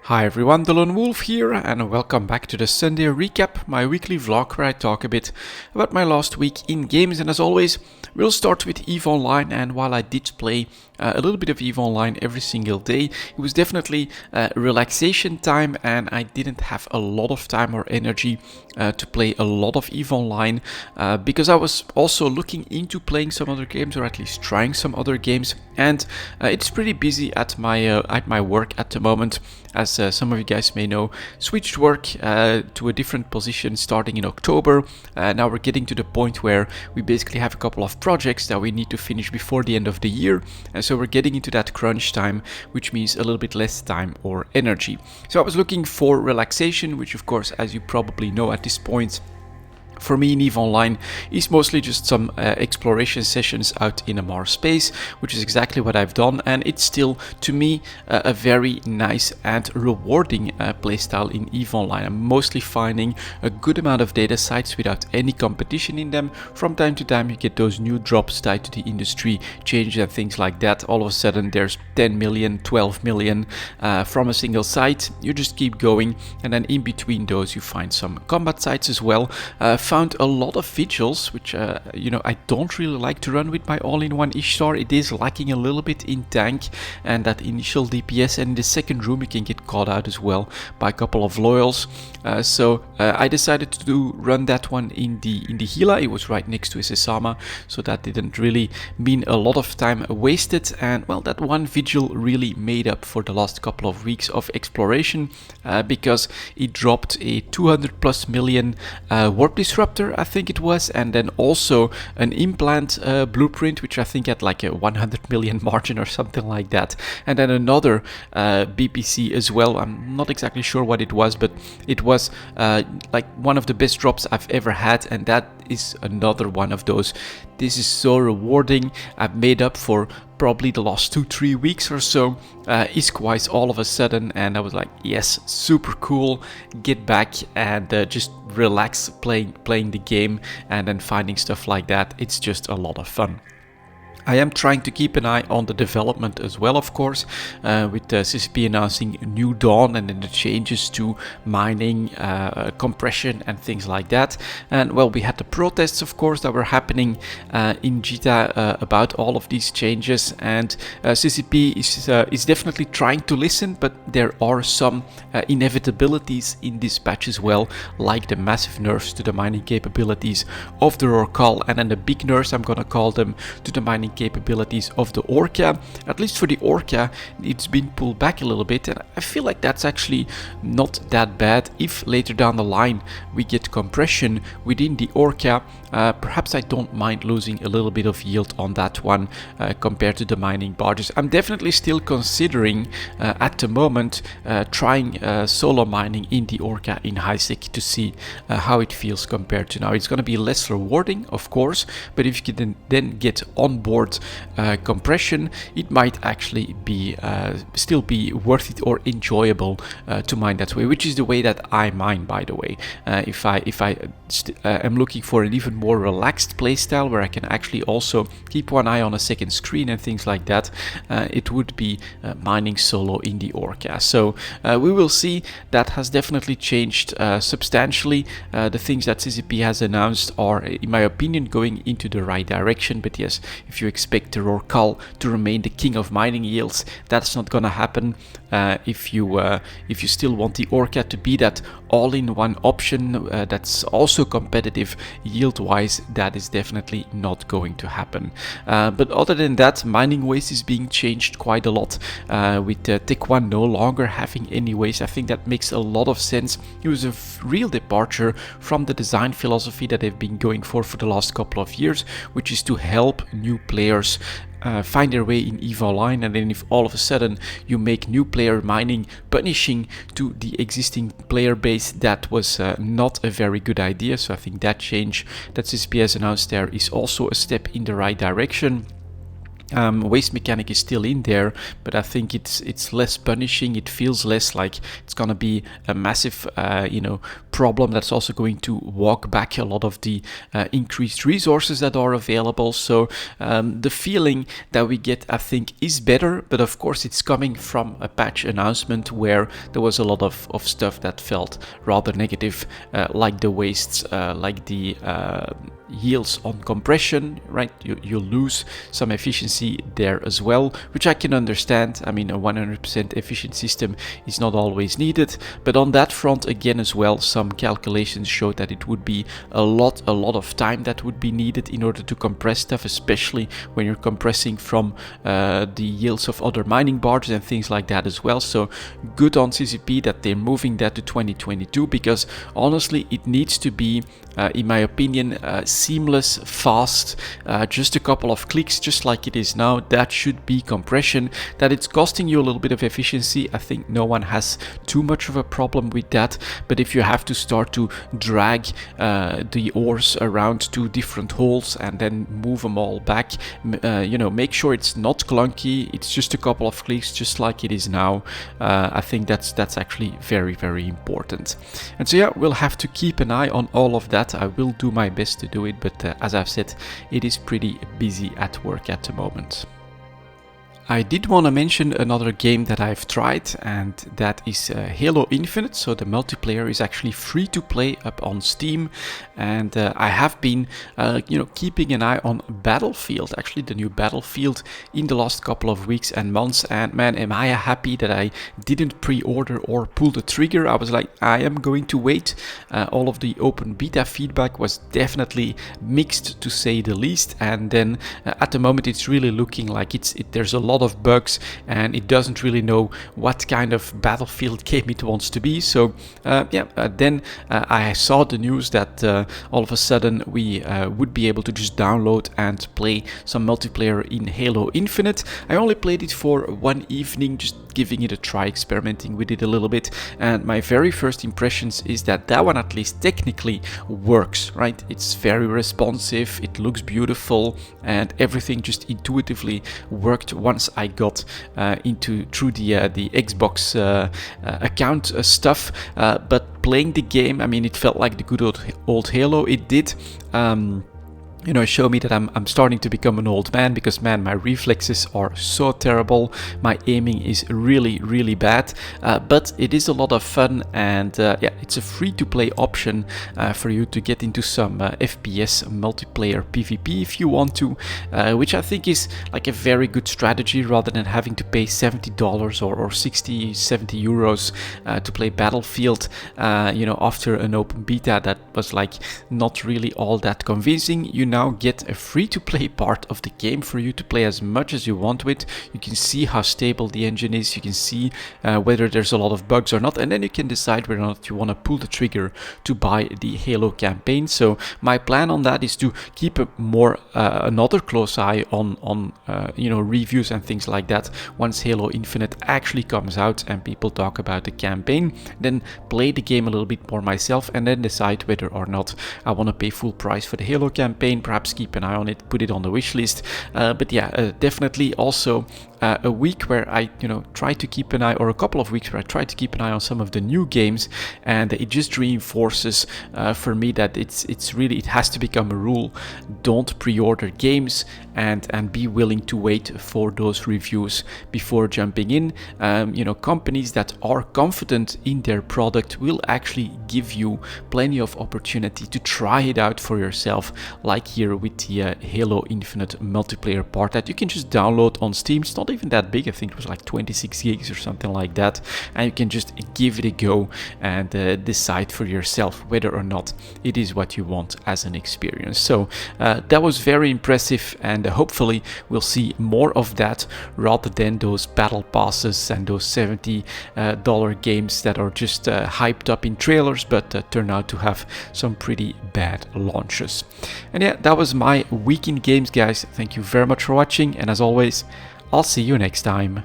Hi everyone, delonewolf here, and welcome back to the Sunday recap, my weekly vlog where I talk a bit about my last week in games. And as always, we'll start with EVE Online. And while I did play a little bit of EVE Online every single day, it was definitely relaxation time, and I didn't have a lot of time or energy to play a lot of EVE Online because I was also looking into playing some other games, or at least trying some other games. And it's pretty busy at my work at the moment, as some of you guys may know. Switched work to a different position starting in October. Now we're getting to the point where we basically have a couple of projects that we need to finish before the end of the year, and so we're getting into that crunch time, which means a little bit less time or energy. So I was looking for relaxation, which of course, as you probably know at this point, for me in EVE Online is mostly just some exploration sessions out in a Mars space, which is exactly what I've done, and it's still, to me, a very nice and rewarding playstyle in EVE Online. I'm mostly finding a good amount of data sites without any competition in them. From time to time you get those new drops tied to the industry changes and things like that. All of a sudden there's 10 million, 12 million from a single site. You just keep going, and then in between those you find some combat sites as well. Found a lot of vigils, which I don't really like to run with my all-in-one Ishtar. It is lacking a little bit in tank and that initial DPS, and in the second room you can get caught out as well by a couple of loyals. So I decided to run that one in the Gila. It was right next to Isesama, so that didn't really mean a lot of time wasted. And well, that one vigil really made up for the last couple of weeks of exploration because it dropped a 200 plus million warp disruptor, I think it was, and then also an implant blueprint, which I think had like a 100 million margin or something like that, and then another BPC as well. I'm not exactly sure what it was, but it was like one of the best drops I've ever had, and that is another one of those. This is so rewarding. I've made up for probably the last 2-3 weeks or so ISK-wise all of a sudden, and I was like, yes, super cool, get back and just relax playing the game, and then finding stuff like that. It's just a lot of fun. I am trying to keep an eye on the development as well, of course, with CCP announcing New Dawn and then the changes to mining, compression and things like that. And well, we had the protests, of course, that were happening in Jita about all of these changes, and CCP is definitely trying to listen, but there are some inevitabilities in this patch as well, like the massive nerfs to the mining capabilities of the Rorqual, and then the big nerfs, I'm gonna call them, to the mining capabilities of the Orca. At least for the Orca, it's been pulled back a little bit, and I feel like that's actually not that bad. If later down the line we get compression within the Orca, perhaps I don't mind losing a little bit of yield on that one compared to the mining barges. I'm definitely still considering at the moment trying solo mining in the Orca in HiSec to see how it feels compared to now. It's going to be less rewarding, of course, but if you can then get on board compression, it might actually be still be worth it or enjoyable to mine that way, which is the way that I mine, by the way. If I am looking for an even more relaxed playstyle where I can actually also keep one eye on a second screen and things like that, it would be mining solo in the Orca. So we will see. That has definitely changed substantially. The things that CCP has announced are, in my opinion, going into the right direction. But yes, if you expect the Rorqual to remain the king of mining yields, that's not gonna happen. If you still want the Orca to be that all-in-one option that's also competitive yield-wise, that is definitely not going to happen. But other than that, mining waste is being changed quite a lot, with Tech 1 no longer having any waste. I think that makes a lot of sense. It was a real departure from the design philosophy that they've been going for the last couple of years, which is to help new players find their way in EVE Online. And then if all of a sudden you make new player mining punishing to the existing player base, that was not a very good idea. So I think that change that CSP has announced there is also a step in the right direction. Waste mechanic is still in there, but I think it's less punishing. It feels less like it's gonna be a massive problem that's also going to walk back a lot of the increased resources that are available. So the feeling that we get, I think, is better, but of course it's coming from a patch announcement where there was a lot of stuff that felt rather negative, like the wastes, like the yields on compression, right? You lose some efficiency there as well, which I can understand. I mean, a 100% efficient system is not always needed, but on that front again as well, some calculations showed that it would be a lot of time that would be needed in order to compress stuff, especially when you're compressing from the yields of other mining barges and things like that as well. So good on CCP that they're moving that to 2022, because honestly it needs to be, in my opinion, seamless, fast, just a couple of clicks, just like it is now. That should be compression. That it's costing you a little bit of efficiency, I think no one has too much of a problem with that. But if you have to start to drag the ores around to different holes and then move them all back, make sure it's not clunky, it's just a couple of clicks, just like it is now. I think that's actually very, very important. And so yeah, we'll have to keep an eye on all of that. I will do my best to do it, but as I've said, it is pretty busy at work at the moment. I did want to mention another game that I've tried, and that is Halo Infinite. So the multiplayer is actually free to play up on Steam, and I have been keeping an eye on Battlefield, actually the new Battlefield, in the last couple of weeks and months, and man, am I happy that I didn't pre-order or pull the trigger. I was like, I am going to wait. All of the open beta feedback was definitely mixed, to say the least, and then at the moment it's really looking like there's a lot of bugs, and it doesn't really know what kind of Battlefield game it wants to be. So then I saw the news that all of a sudden we would be able to just download and play some multiplayer in Halo Infinite. I only played it for one evening, just giving it a try, experimenting with it a little bit, and my very first impressions is that one at least technically works, right? It's very responsive, it looks beautiful, and everything just intuitively worked once I got through the Xbox account stuff. But playing the game, I mean, it felt like the good old Halo. It did show me that I'm starting to become an old man, because man, my reflexes are so terrible, my aiming is really, really bad, but it is a lot of fun, and it's a free-to-play option for you to get into some FPS multiplayer PvP if you want to, which I think is like a very good strategy, rather than having to pay $70 or 60, 70 euros to play Battlefield, after an open beta that was like not really all that convincing. You now get a free-to-play part of the game for you to play as much as you want with. You can see how stable the engine is, you can see whether there's a lot of bugs or not, and then you can decide whether or not you want to pull the trigger to buy the Halo campaign. So my plan on that is to keep another close eye on reviews and things like that once Halo Infinite actually comes out and people talk about the campaign, then play the game a little bit more myself, and then decide whether or not I want to pay full price for the Halo campaign. Perhaps keep an eye on it, put it on the wish list. But yeah, definitely also a week where I try to keep an eye, or a couple of weeks where I try to keep an eye on some of the new games, and it just reinforces for me that it has to become a rule. Don't pre-order games, and be willing to wait for those reviews before jumping in. Companies that are confident in their product will actually give you plenty of opportunity to try it out for yourself, like here with the Halo Infinite multiplayer part that you can just download on Steam. It's not even that big, I think it was like 26 gigs or something like that, and you can just give it a go and decide for yourself whether or not it is what you want as an experience. So that was very impressive, and hopefully we'll see more of that, rather than those battle passes and those $70 games that are just hyped up in trailers, but turn out to have some pretty bad launches. And yeah, that was my week in games, guys. Thank you very much for watching, and as always, I'll see you next time.